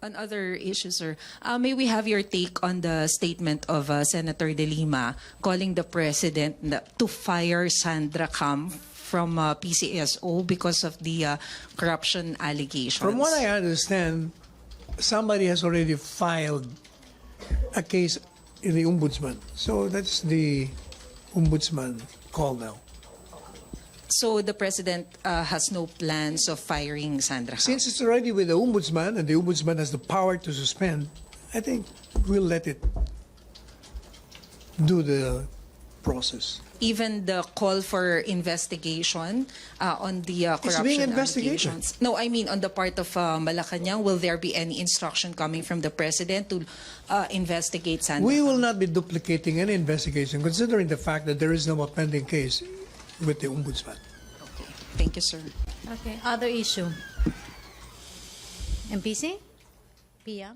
On other issues, sir, may we have your take on the statement of Senator De Lima calling the president to fire Sandra Cam from PCSO because of the corruption allegations? From what I understand, somebody has already filed a case in the ombudsman. So that's the ombudsman call now. So the president has no plans of firing Sandra Cam? Since it's already with the ombudsman and the ombudsman has the power to suspend, I think we'll let it do the process. Even the call for investigation on the corruption It's being investigated. allegations. No, I mean on the part of Malacanang, will there be any instruction coming from the president to investigate Sandra? We will not be duplicating any investigation, considering the fact that there is no pending case with the ombudsman. Thank you, sir. Okay, other issue. MPC? Pia?